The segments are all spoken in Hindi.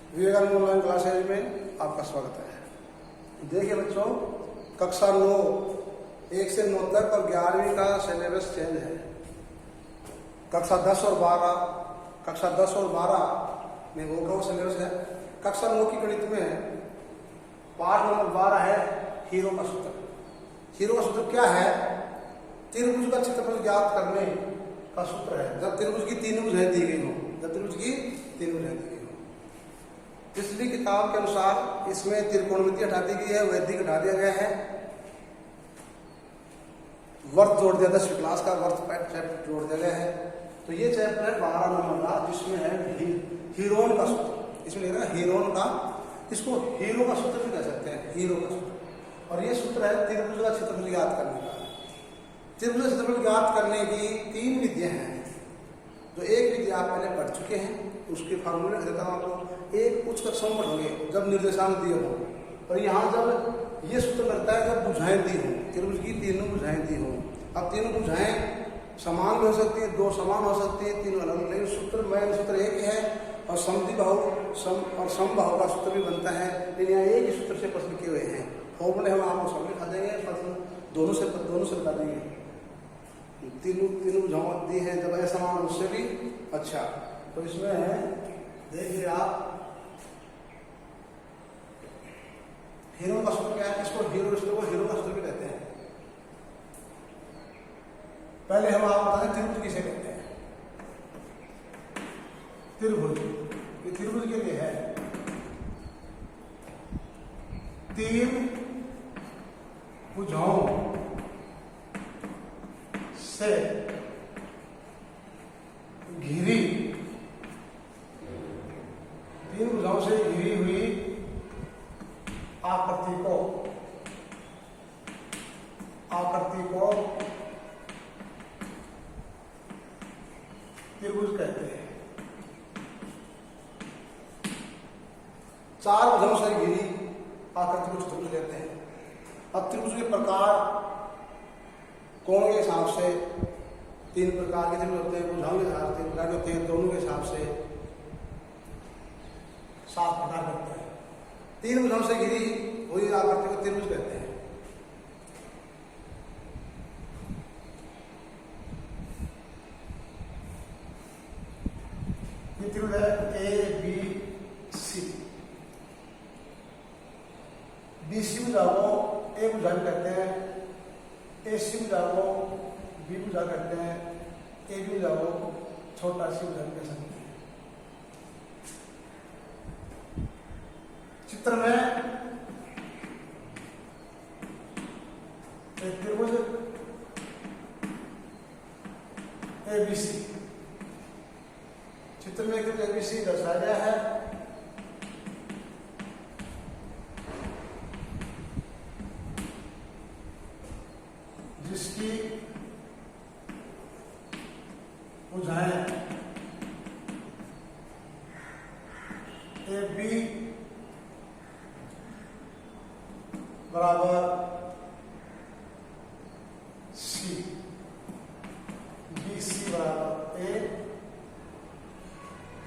विवेकानंद ऑनलाइन क्लासेज में आपका स्वागत है। देखिए बच्चों, कक्षा 9 1 से 9 तक और 11वीं का सिलेबस चेंज है। कक्षा 10 और 12 में वो सिलेबस है। कक्षा 9 की गणित में पाठ नंबर 12 है हीरो का सूत्र। हीरो का सूत्र क्या है? त्रिभुज का क्षेत्रफल ज्ञात करने का सूत्र है जब त्रिभुज की तीन भुजाएं दी गई हो। पिछली किताब के अनुसार इसमें त्रिकोणमिति हटा दी गई है, वैदिक हटा दिया गया है, वर्त जोड़ दिया, 10वीं क्लास का वर्त चैप्टर जोड़ दिया गया है। तो ये चैप्टर है 12 नंबर का, जिसमें है हीरोन का सूत्र। इसमें लिखा है हीरोन का, इसको हीरो का सूत्र भी कह सकते हैं, हीरो का सूत्र। और ये सूत्र है त्रिभुज का क्षेत्रफल ज्ञात करने का। त्रिभुज का क्षेत्रफल ज्ञात करने की 3 विधियां हैं। जो एक विधि आप पहले पढ़ चुके हैं, उसके फार्मूले देता हूं आपको। एक कुछ कक्षाओं में पढ़ोगे जब निर्देशांक दिए हो, और यहाँ जब ये सूत्र लगता है जब भुजाएं दी हो, त्रिभुज की तीनों भुजाएं दी हो। अब तीनों भुजाएं समान भी हो सकती है, 2 समान हो सकती है, 3 अलग। लेकिन सूत्र एक ही है, और समद्विबाहु और समबाहु का सूत्र भी बनता है। लेकिन यहाँ एक ही सूत्र से प्रश्न किए हुए हैं। फॉर्मूले हम आपको सब लिखा देंगे, प्रश्न दोनों से बता देंगे। तीनों भुजाएं दी हैं, जब असमान उससे भी अच्छा। तो इसमें है, देखिए आप, हीरो का सूत्र क्या है? इसको हीरो का सूत्र भी कहते हैं। पहले हम आपको बताएं त्रिभुज किसे कहते हैं। त्रिभुज, ये त्रिभुज के लिए है 3 भुजाओं से घिरी, 3 भुजाओं से घिरी हुई आकृति को त्रिभुज कहते हैं। 4 भुजाओं से घिरी आकृति को त्रिभुज कहते हैं। अब त्रिभुज के प्रकार कोण के हिसाब से 3 प्रकार के त्रिभुज होते हैं, भुजाओं के हिसाब से 3 प्रकार होते हैं, दोनों के हिसाब से 7 प्रकार होते हैं। 3 भुजाओं से घिरी हुई आकृति को त्रिभुज कहते हैं। ये त्रिभुज है ABC। BC भुजा को A भुजा कहते हैं, AC भुजा को B भुजा कहते हैं, AB भुजा को छोटा सी भुजा कह सकते हैं। चित्र में एक त्रिभुज ABC, चित्र में एक त्रिभुज ABC दर्शाया गया है। जिसकी भुजाएं AB बराबर C, BC बराबर A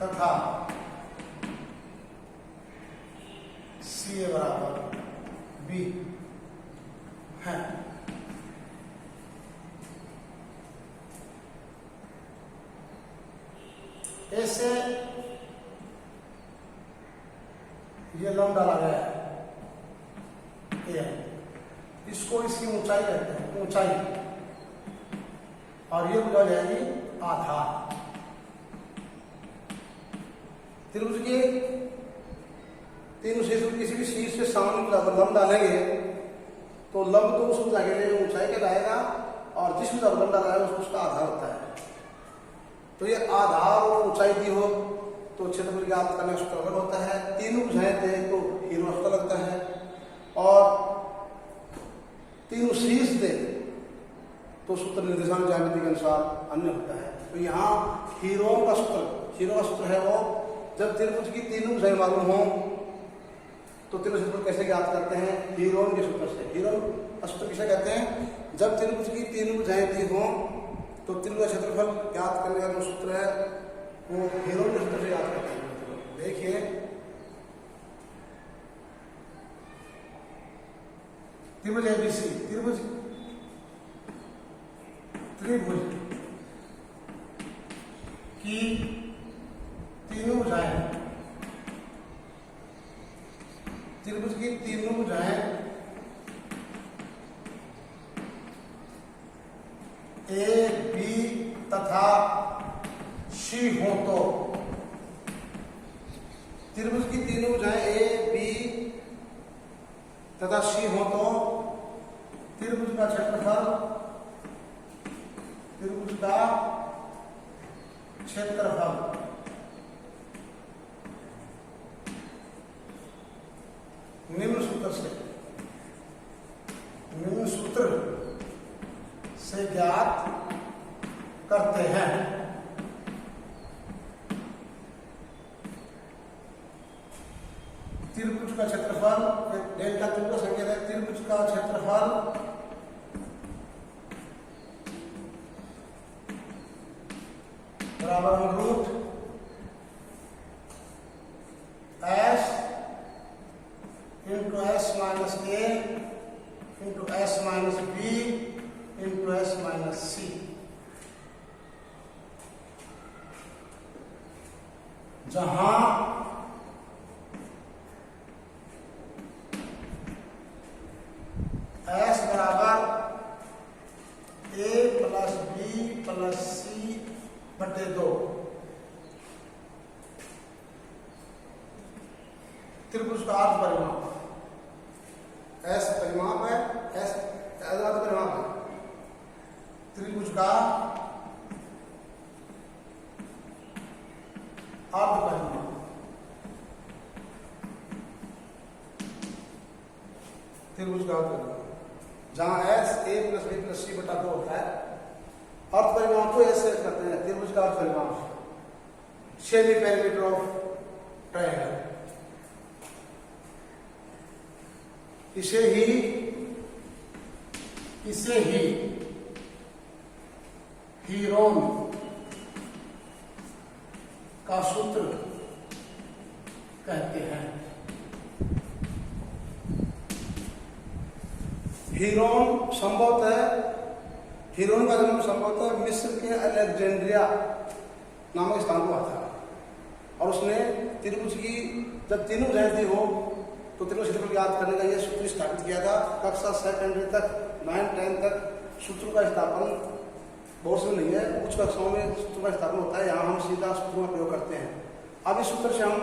तथा CA बराबर B है। ऐसे ये लंब डाला गया है, इसको इसकी ऊंचाई कहते हैं, ऊंचाई। और ये भुजा जाएगी आधार। त्रिभुज के 3 शीर्ष किसी भी शीर्ष से सामने लंब डालेंगे तो लंब तो उस भुजा के लिए ऊंचाई कहलाएगा, और जिस भुजा लंब डाला है उसका आधार होता है। तो ये आधार और ऊंचाई दी हो तो क्षेत्रफल ज्ञात करने का सूत्र अलग होता है। 3 भुजाएं थे तो हीरो सूत्र लगता है, और 3 शीर्ष दे तो सूत्र निर्देशांक ज्यामिति के अनुसार अन्य होता है। तो यहाँ हीरो का सूत्र है वो, जब त्रिभुज की 3 भुजाएं मालूम हो तो त्रिभुज क्षेत्रफल कैसे ज्ञात करते हैं? हीरोन के सूत्र से। हीरोन का सूत्र किसे कहते हैं? जब त्रिभुज की 3 भुजाएं दी हों तो त्रिभुज क्षेत्रफल ज्ञात करने का जो सूत्र है वो हीरोन के सूत्र से ज्ञात करते हैं। देखिए त्रिभुज एबीसी, त्रिभुज की तीनों भुजाएं, त्रिभुज की तीनों भुजाएं ए बी तथा सी हो तो, त्रिभुज की तीनों भुजाएं ए बी तथा सी हो तो त्रिभुज का क्षेत्रफल, त्रिभुज का क्षेत्रफल निम्न सूत्र से ज्ञात करते हैं। त्रिभुज का क्षेत्रफल, डेल्टा त्रिभुज का संकेत है, त्रिभुज का क्षेत्रफल बराबर root S into S minus A into S minus B into S minus C, जहां एस बराबर A plus B plus C बटे 2, त्रिभुज का अर्ध परिमाप, एस परिमाप है, एस अर्ध परिमाप है, त्रिभुज का अर्ध परिमाप, त्रिभुज का अर्ध परिमाप, जहां S A plus B plus C बटा 2 होता है। अर्ध परिमाप को ऐसे करते हैं, त्रिभुज का अर्ध परिमाप, सेमी पेरीमीटर ऑफ ट्रायंगल, इसे ही हीरोन का सूत्र कहते हैं। हीरोन संभवतः, हीरोन का जन्म संभवतः मिस्र के अलेक्जेंड्रिया नामक स्थान को आता है, और उसने त्रिभुज की जब तीनों जयंती हो तो त्रिभुज क्षेत्रफल याद करने का यह सूत्र स्थापित किया था। कक्षा सेकेंडरी तक 9-10 तक सूत्रों का स्थापन बोर्ड में नहीं है, उच्च कक्षाओं में सूत्रों का स्थापन होता है, यहाँ हम सीधा सूत्रों का प्रयोग करते हैं। अब इस सूत्र से हम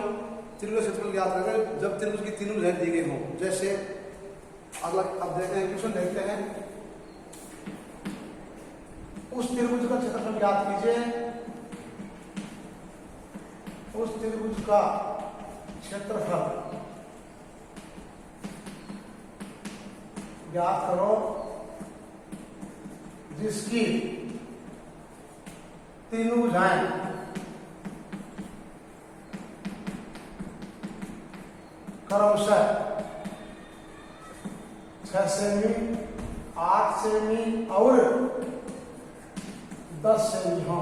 त्रिभुज क्षेत्रफल याद करेंगे जब त्रिभुज की तीनों भुजाएं दी गई हों। जैसे अगला अब देखते हैं, क्वेश्चन देखते हैं, उस त्रिभुज का क्षेत्रफल याद कीजिए, उस त्रिभुज का क्षेत्रफल ज्ञात करो जिसकी तीनों भुजाएं क्रमशः 6 सेमी, 8 सेमी और 10 सेमी हो।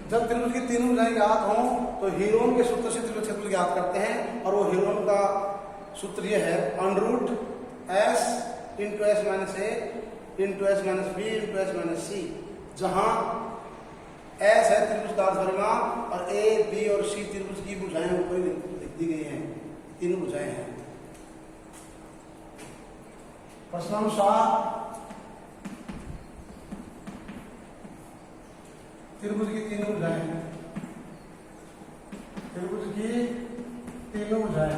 जब त्रिभुज की तीनों भुजाएं ज्ञात हों तो हीरोन के सूत्र से त्रिभुज क्षेत्रफल ज्ञात करते हैं, और वो हीरोन का सूत्र यह है under root S into S minus A into S minus B into S minus C, जहां एस है त्रिभुज का अर्ध परिमाप और ए बी और सी त्रिभुज की भुजाएं ऊपर लिख दी गई हैं, तीनों भुजाएं हैं। प्रश्नानुसार त्रिभुज की तीनों भुजाएं, त्रिभुज की तीनों भुजाएं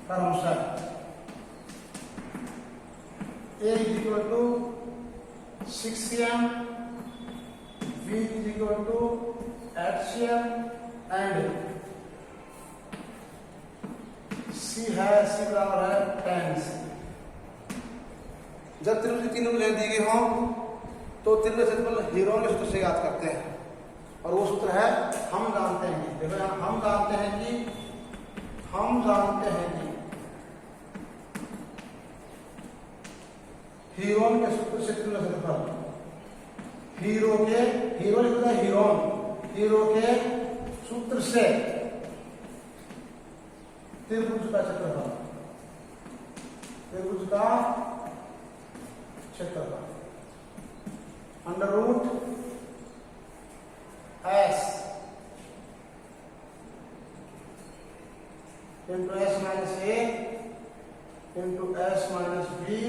क्रमशः A = 6 cm, B = 8 cm and C बराबर है 10 cm। जब त्रिभुज की तीनों भुजाएं दी गई हों तो त्रिभुज क्षेत्रफल हीरोन के सूत्र से याद करते हैं, और वो सूत्र है हम जानते हैं, देखो यहाँ हम जानते हैं कि हीरोन के सूत्र से त्रिभुज क्षेत्रफल, हीरो के सूत्र से त्रिभुज का क्षेत्रफल under root S into S minus A into S minus B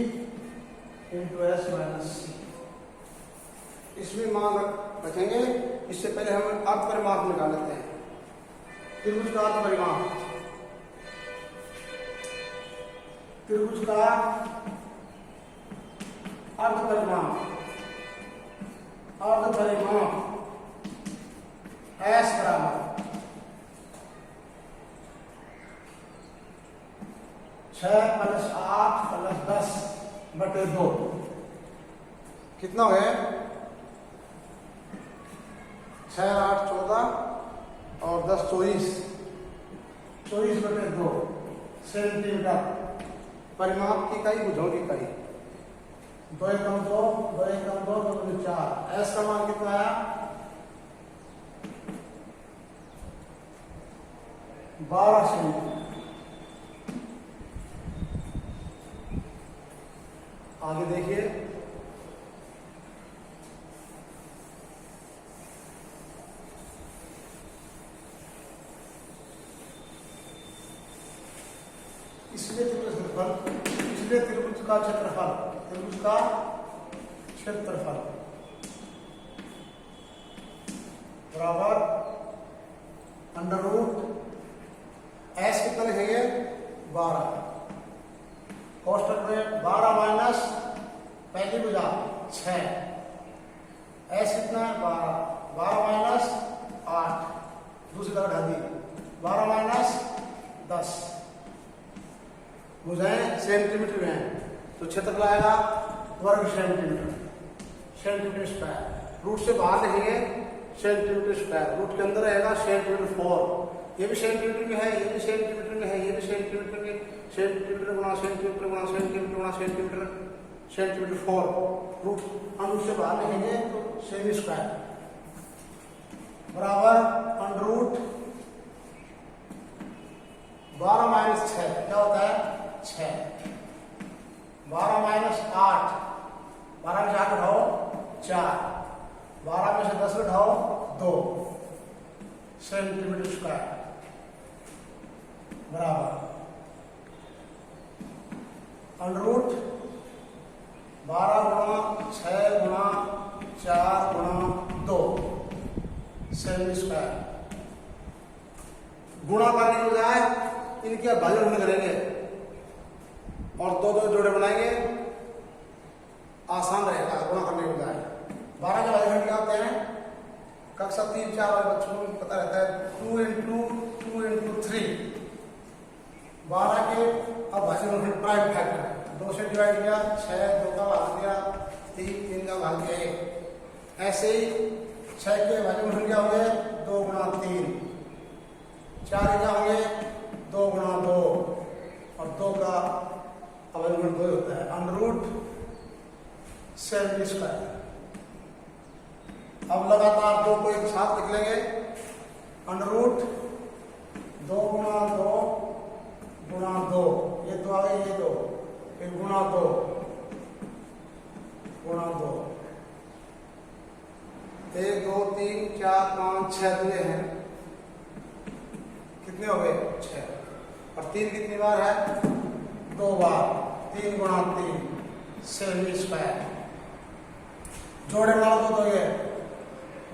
into S minus C. इसमें मान रखेंगे। इससे पहले हम अर्ध परिमाप निकाल लेते हैं। त्रिभुज का अर्ध परिमाप, अर्ध परिमाप एस बराबर 6 + 8 + 10/2। कितना है? 6 8 14 और 10 24 24/2 सेंटीमीटर। परिमाप की इकाई भुजाओं की इकाई 2 एकम 2 2 एकम 2 2 दूनी 4। एस का मान कितना आया? 12 सेंटीमीटर। आगे देखिए, इसलिए त्रिभुज का क्षेत्रफल बराबर अंडर रूट एस कितना लिखेंगे? 12 कोष्टक में 12 माइनस पहली भुजा 6 एस कितना है? 12 माइनस 8 दूसरी तरफ ढा दी 12 माइनस 10। भुजाएं सेंटीमीटर में है तो क्षेत्रफल आएगा वर्ग सेंटीमीटर स्क्वायर। रूट से बाहर लिखेंगे सेंटीमीटर स्क्वायर, रूट के अंदर रहेगा सेंटीमीटर 4। ये भी सेंटीमीटर में है, ये भी सेंटीमीटर में है, ये भी सेंटीमीटर में, सेंटीमीटर गुणा सेंटीमीटर गुणा सेंटीमीटर गुणा सेंटीमीटर 4। रूट हम रूट से बाहर लिखेंगे तो सेमी स्क्वायर बराबर अंडर रूट 12 माइनस 6 क्या होता है? 6 12 माइनस 8 12 में से 8 उठाओ 4 12 में से 10 उठाओ 2 सेंटीमीटर स्क्वायर बराबर अंडर रूट 12 गुणा 6 गुणा 4 गुणा 2 सेमी स्क्वायर। गुणा करने के बजाय इनके भाजन करेंगे और 2 जोड़े बनाएंगे, आसान रहेगा गुणा करने के बजाय। 12 के भाजन क्या होते हैं? कक्षा 3 4 वाले बच्चों को पता रहता है 2 × 3। 12 के अब भाजन प्राइम फैक्टर 2 से डिवाइड किया 6 2 का भाग दिया 3 का भाग दिया 1। ऐसे ही 6 के भाजन क्या हो गए 2 × 3 4 क्या होंगे 2 × 2 और 2 का अवयवगुण 2 होता है अंडर रूट सेमी स्क्वायर। अब लगातार 2 को एक साथ लिख लेंगे अंडर रूट 2 × 2 × 2 ये 2 आ गए ये 2 फिर गुणा 2 1 2 3 4 5 6 दिए हैं, कितने हो गए 6 और 3 कितनी बार है 2 बार 3 × 3 सेमी स्क्वायर। जोड़े बना तो ये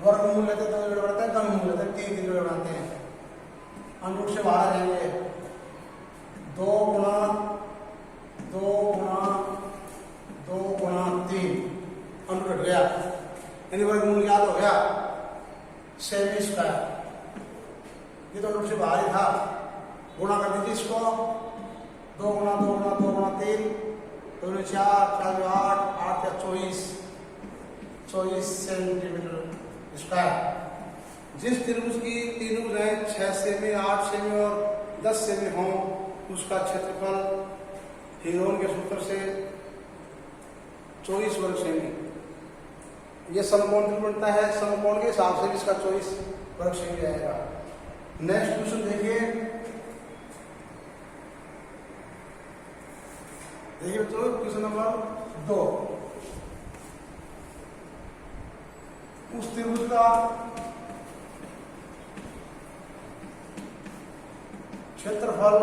वर्गमूल लेते तो जोड़े बढ़ता है, घनमूल लेते 3 जोड़े बनाते हैं। अंडरूट से बाहर रहेंगे 2 × 3 अंडरूट गया यानी वर्गमूल याद हो गया सेमी स्क्वायर। ये तो अंडरूट से बाहर ही था, गुणा कर दीजिए इसको 2 × 2 × 2 × 3 2 × 4 4 8 8 या 24 सेंटीमीटर स्क्वायर। जिस त्रिभुज की तीनों भुजाएं 6 सेमी 8 सेमी और 10 सेमी हों उसका क्षेत्रफल हीरोन के सूत्र से 24 वर्ग सेमी ये समकोण त्रिभुज बनता है, समकोण के हिसाब से भी इसका चॉइस वर्ग सही आएगा। नेक्स्ट क्वेश्चन देखिए बच्चों, क्वेश्चन नंबर 2। उस त्रिभुज का क्षेत्रफल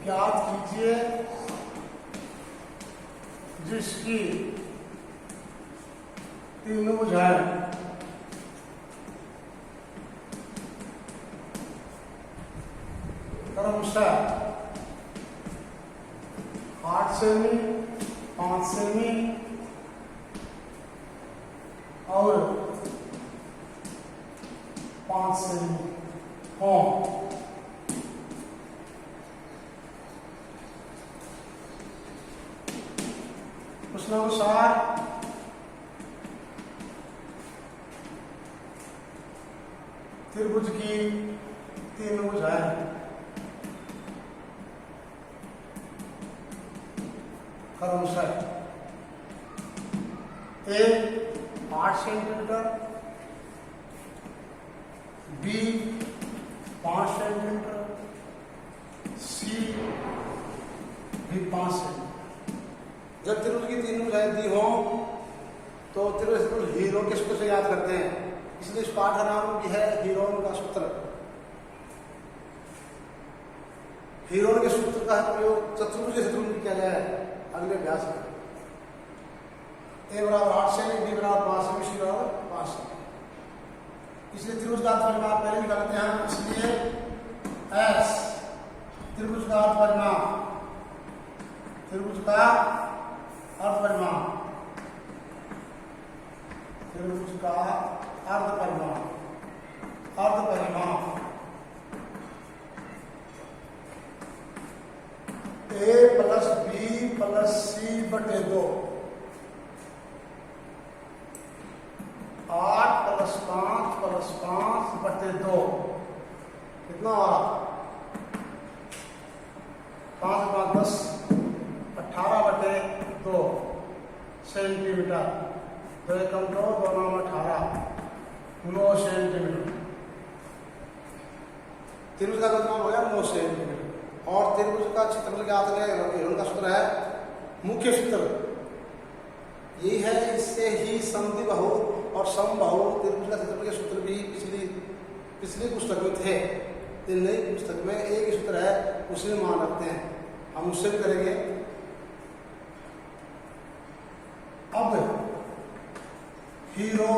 ज्ञात कीजिए जिसकी तीनों भुजाएं क्रमशः 8 सेमी, 5 सेमी और 5 सेमी हो। प्रश्नानुसार त्रिभुज की तीन भुजाएं क्रमशः ए 8 सेंटीमीटर, बी 5 सेंटीमीटर, सी भी 5 सेंटीमीटर। जब त्रिभुज की तीन भुजाएं दी हो तो त्रिभुज हीरो के सूत्र से याद करते हैं, इसलिए इस पाठ का नाम भी है हीरोन का सूत्र। हीरोन के सूत्र का प्रयोग चतुर्भुज के क्षेत्र में किया जाए अगले अभ्यास में। ए बराबर 8 सेमी, बी बराबर 5 सेमी, सी बराबर 5 सेमी। इसलिए त्रिभुज का परिमाप पहले निकालते हैं, इसलिए एस त्रिभुज का परिमाप, त्रिभुज का अर्धपरिमाप, त्रिभुज का अर्धपरिमाप, अर्धपरिमाप ए प्लस बी प्लस सी बटे 2, 8 प्लस 5 प्लस 5 बटे 2 कितना आ रहा? 5 5 10, 18 बटे 2 सेंटीमीटर। 2 एकम 2, 2 9 18, 9 सेंटीमीटर। त्रिभुज का परिमाप हो गया 9 सेंटीमीटर। और त्रिभुज का क्षेत्रफल ज्ञात करें, हीरोन का सूत्र है मुख्य सूत्र यही है। इससे ही समद्विबाहु और समबाहु त्रिभुज का क्षेत्रफल के सूत्र भी पिछली पुस्तक में थे। नई पुस्तक में एक ही सूत्र है, उसे मान रखते हैं, हम उससे भी करेंगे। अब हीरो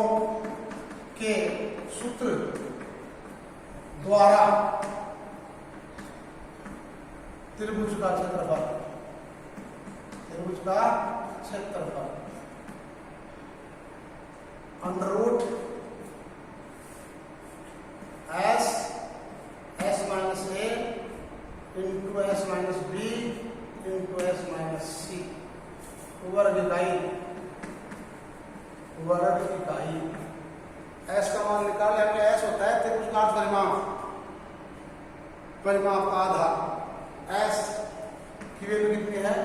के सूत्र द्वारा त्रिभुज का क्षेत्रफल, त्रिभुज का क्षेत्रफल under root S minus A into S minus B into S minus C वर्ग इकाई, वर्ग इकाई। एस का मान निकाले हमने। एस होता है त्रिभुज का परिमाप, परिमाप का आधार। एस की वैल्यू कितनी है?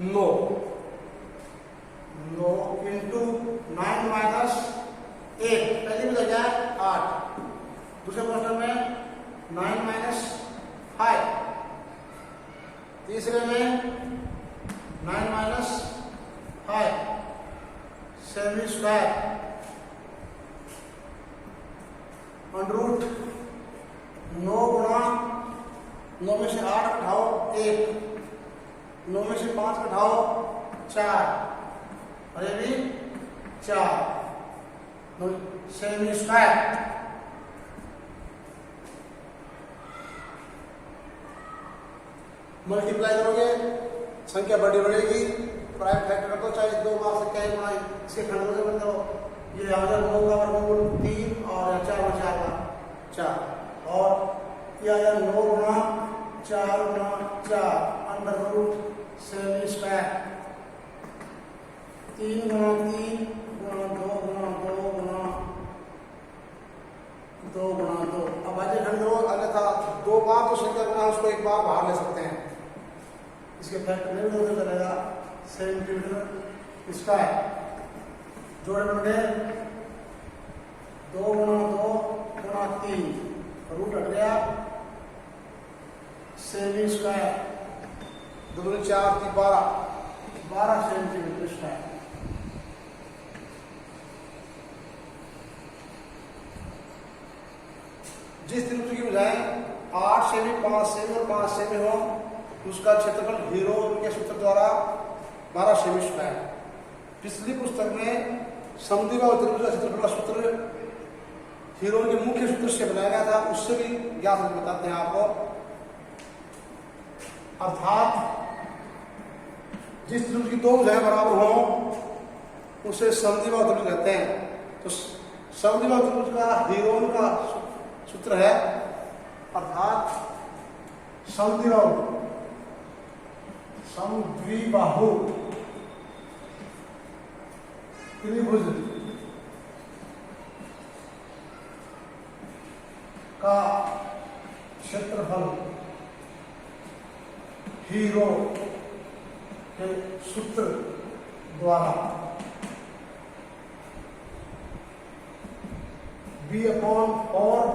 9 इंटू 9 माइनस 8, पहली में जाए 8, दूसरे क्वेश्चन में 9 माइनस 5, तीसरे में 9 माइनस 5 सेमी स्क्वायर अंडर रूट 9 गुणा 9 में से 8 घटाओ 1, 9 में से 5 घटाओ 4, और ये भी 4 सेमी स्क्वायर। मल्टीप्लाई करोगे संख्या बड़ी बढ़ेगी, प्राइम फैक्टर रखो, चाहे 2 बार से कहीं गुणा इसके खंड में बन जाओ। ये आ जाए 9 का वर्गमूल 3 और 4 में 4 का 4, और ये आ जाए 9 गुणा 4 गुणा 4 अंडर रूट सेमी स्क्वायर, 3 गुणा 3 गुणा 2 गुणा 2 गुणा 2 गुणा 2। अब अजय खंड हो, अन्यथा 2 बार तो संख्या गुणा उसको 1 बार बाहर ले सकते हैं, इसके फैक्टर में भी उधर चलेगा सेंटीमीटर स्क्वायर। जोड़े बटे 2 गुणा 2 गुणा 3 रूट हट गया सेमी स्क्वायर 2 4 3 12 सेंटीमीटर स्क्वायर। जिस त्रिभुज की भुजाएं 8 सेमी 5 सेमी और 5 सेमी हो उसका क्षेत्रफल हीरोन के सूत्र द्वारा 12 सेमी स्क्वायर। पिछली पुस्तक में समद्विबाहु त्रिभुज का क्षेत्रफल का सूत्र हीरोन के मुख्य सूत्र से बनाया गया था, उससे भी ज्ञात बताते हैं आपको। अर्थात जिस त्रिभुज की 2 भुजाएं बराबर हो उसे समद्विबाहु त्रिभुज कहते हैं। तो समद्विबाहु त्रिभुज का हीरोन का सूत्र है अर्थात समद्विबाहु त्रिभुज का क्षेत्रफल हीरो के सूत्र द्वारा b/4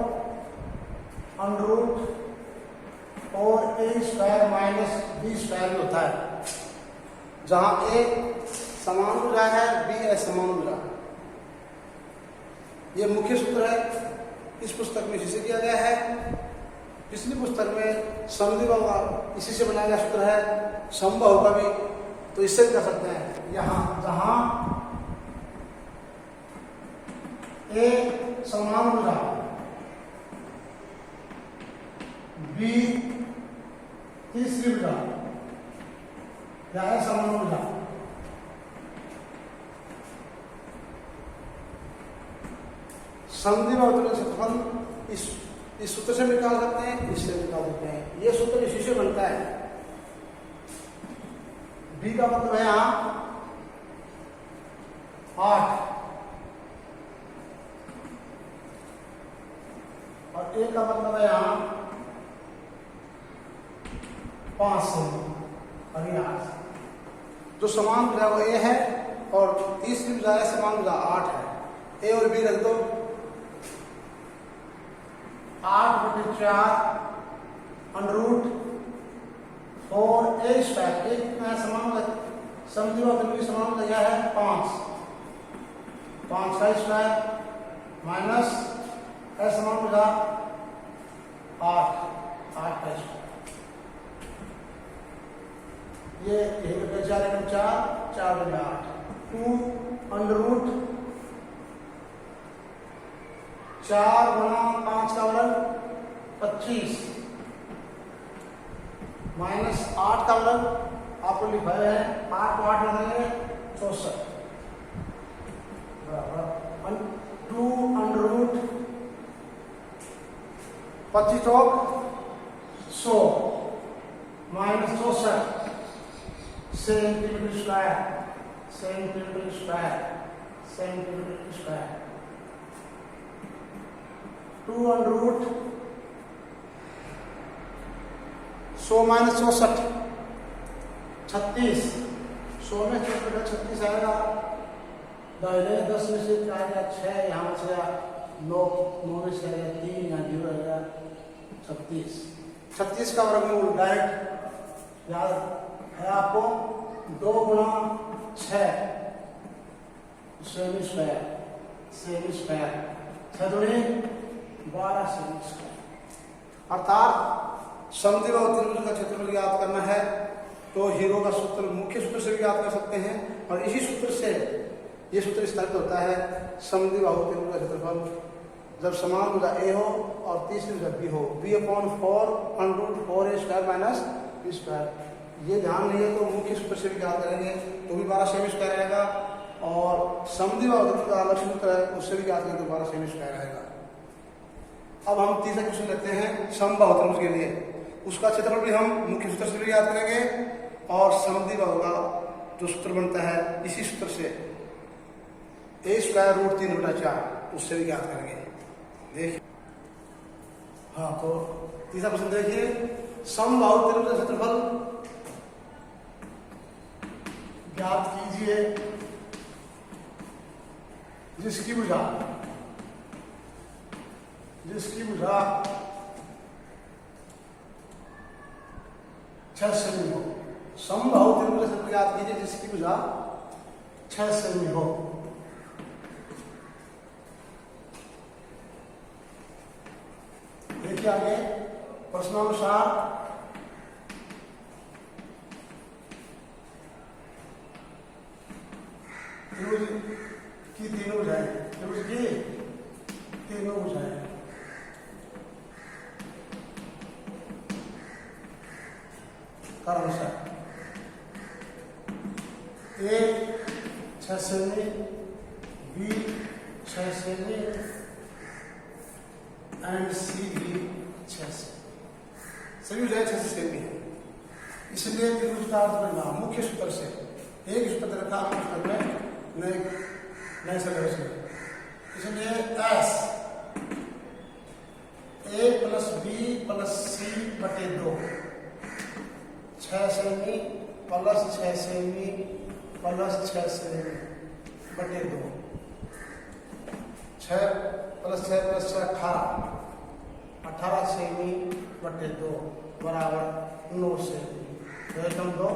√ 4a² माइनस b² होता है, जहां a समान भुजा है, b असमान भुजा। यह मुख्य सूत्र है, इस पुस्तक में इसी से किया गया है। पिछली पुस्तक में समद्विबाहु का इसी से बनाया गया सूत्र है, समबाहु का भी तो इससे भी कर सकते हैं। यहाँ जहां a समान भुजा b तीसरी भुजा या है समान भुजा, समद्विबाहु त्रिभुज का क्षेत्रफल इस सूत्र से निकाल सकते हैं, इससे निकाल सकते हैं। ये सूत्र इसी से बनता है। b का मतलब है यहां 8 और a का मतलब है यहां 5 अभी 8। जो समान भुजा वो a है और तीसरी भुजा है समान भुजा 8 है। a और b रख दो, 8/4 √ 4a²। एक कितना समान समद्विबाहु त्रिभुज की समान भुजा है 5 का स्क्वायर माइनस असमान भुजा 8 का स्क्वायर। ये 4/4 4/8 2 √ 4 गुणा 5 का वर्ग 25 माइनस 8 का वर्ग आपको लिखा है 8 को 8 लगाएंगे 64 बराबर 2 √ 25 100 माइनस 64 सेंटीमीटर स्क्वायर 2 √ 100 माइनस 64 36 100 में 36 आएगा। 10 में से आएगा 6, यहाँ से 9 में से आएगा 3, यहाँ 0 आएगा 36 का वर्गमूल डायरेक्ट याद है आपको। 2 गुणा 6 सेमी स्क्वायर 6 दूनी 12 सेमी स्क्वायर। अर्थात समद्विबाहु त्रिभुज का क्षेत्रफल ज्ञात करना है तो हीरो का सूत्र मुख्य सूत्र से भी ज्ञात कर सकते हैं, और इसी सूत्र से ये सूत्र स्थापित होता है। समद्विबाहु त्रिभुज का क्षेत्रफल जब समान भुजा a हो और तीसरी भुजा b हो, b/4 √ 4a² माइनस b²। ये ध्यान नहीं है तो मुख्य सूत्र से भी ज्ञात करेंगे तो भी 12 सेमी स्क्वायर आएगा, और समद्विबाहु त्रिभुज का अलग सूत्र है उससे भी ज्ञात करेंगे तो 12 सेमी स्क्वायर आएगा। अब हम तीसरा क्वेश्चन लेते हैं समबाहु त्रिभुज के लिए। उसका क्षेत्रफल भी हम मुख्य सूत्र से भी ज्ञात करेंगे और समद्विबाहु का जो सूत्र बनता है इसी सूत्र से a² √ 3/4 उससे भी ज्ञात करेंगे। देखिए हाँ, तो तीसरा क्वेश्चन देखिए। समबाहु त्रिभुज का क्षेत्रफल ज्ञात कीजिए जिसकी भुजा 6 सेमी हो। समबाहु त्रिभुज क्षेत्रफल ज्ञात कीजिए जिसकी भुजा 6 सेमी हो। देखिए आगे प्रश्नानुसार त्रिभुज की तीनों भुजाएं, त्रिभुज की तीनों भुजाएं क्रमशः ए 6 सेमी, बी 6 सेमी एंड सी भी 6 सेमी, सभी भुजाएं 6 सेमी है। इसलिए त्रिभुज का अर्थ बनना मुख्य सूत्र से एक सूत्र रखा सूत्र में नए सदस्य से, इसलिए S A plus B plus C बटे 2 6 सेमी प्लस 6 सेमी प्लस 6 सेमी बटे 2 6 प्लस 6 प्लस 6 18 सेमी बटे 2 बराबर 9 सेमी। 2 9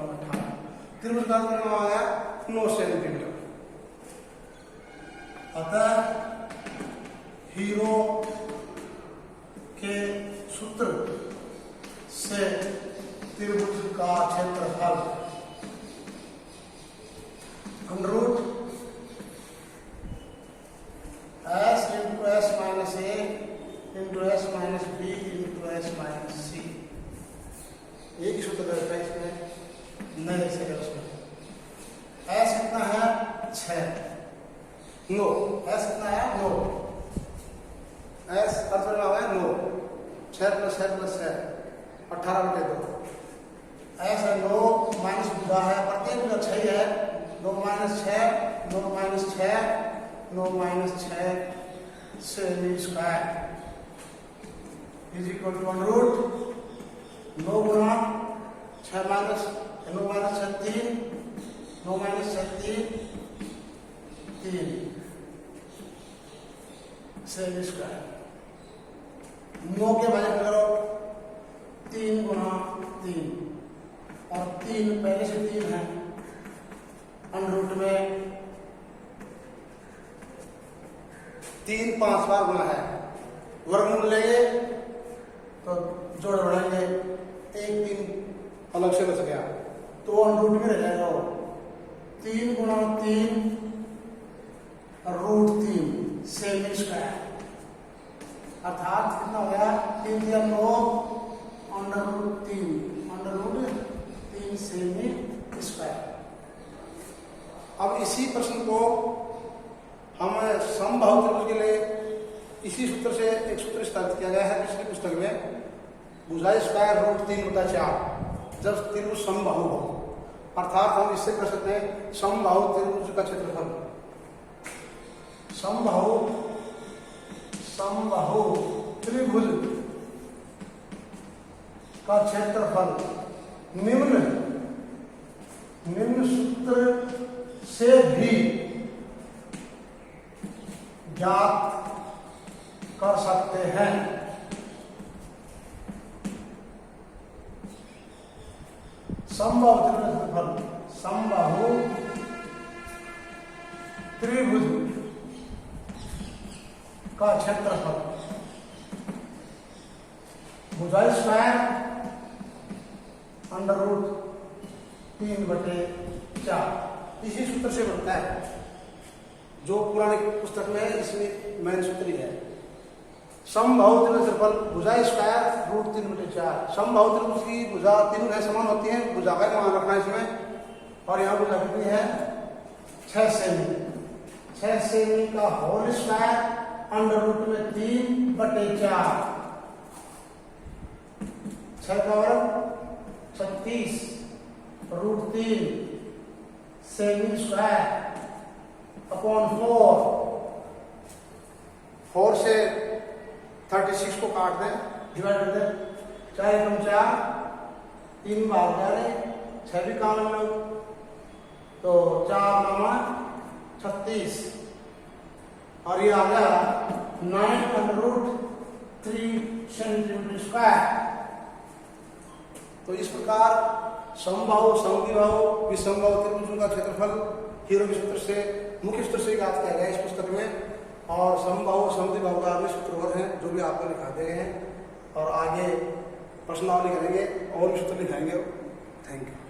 18 त्रिभुज का परिणाम आया 9 सेंटीमीटर। अतः हीरो के सूत्र से त्रिभुज का क्षेत्रफल √ S into S minus A into S minus B into S minus C, एक ही सूत्र रहता है इसमें नए से उसमें। S कितना है 6 9, S कितना है 9, S अर्थ में है 9 6 प्लस 6 प्लस 6 18 बटे 2 S है 9 माइनस भुजा है प्रत्येक भुजा 6 है 9 माइनस 6 9 माइनस 6 9 माइनस 6 सेमी स्क्वायर इज इक्वल टू √ 9 गुना 6 माइनस 9 माइनस 6 3 9 माइनस 6 3 सेमी स्क्वायर। 9 के भाजक करो 3 गुना 3 और 3 पहले से 3 है √ में 3 5 बार गुना है, वर्गमूल लेंगे तो जोड़ बढ़ाएंगे 1 3 अलग से बच गया तो √ में रह जाएगा 3 गुना 3 √3 सेमी स्क्वायर अर्थात कितना हो गया 3 3 9 √3 सेमी स्क्वायर। अब इसी प्रश्न को हम समबाहु त्रिभुज के लिए इसी सूत्र से एक सूत्र स्थापित किया गया है पिछली पुस्तक में, भुजाएं स्क्वायर √3/4 जब त्रिभुज समबाहु हो, अर्थात हम इससे कर सकते हैं समबाहु त्रिभुज का क्षेत्रफल। समबाहु त्रिभुज का क्षेत्रफल निम्न सूत्र से भी ज्ञात कर सकते हैं। समबाहु त्रिभुज का क्षेत्रफल भुजाएं स्क्वायर √3/4 इसी सूत्र से बनता है जो पुरानी पुस्तक में है, इसमें मेन सूत्र ही है। समबाहु त्रिभुज क्षेत्रफल भुजाएं स्क्वायर √3/4। समबाहु त्रिभुज की भुजा तीनों समान होती हैं, भुजा का मान रखना है इसमें। और यहाँ भुजा कितनी है 6 सेमी, 6 सेमी का होल स्क्वायर √3/4 6 का वर्ग 36 √3 सेमी स्क्वायर अपॉन 4 से 36 को काट दें, डिवाइड कर दें 4 × 4 3 बार 6 भी काम लोग तो 4 9 36 और ये आ गया 9√3 सेंटीमीटर स्क्वायर। तो इस प्रकार समबाहु, समद्विबाहु, विषमबाहु त्रिभुजों का क्षेत्रफल हीरो के सूत्र से, मुख्य सूत्र से ज्ञात किया गया इस पुस्तक में। और समबाहु, समद्विबाहु का अन्य सूत्र और हैं जो भी आपको लिखा दिए हैं, और आगे प्रश्नावली करेंगे और भी सूत्र लिखाएंगे। Thank you.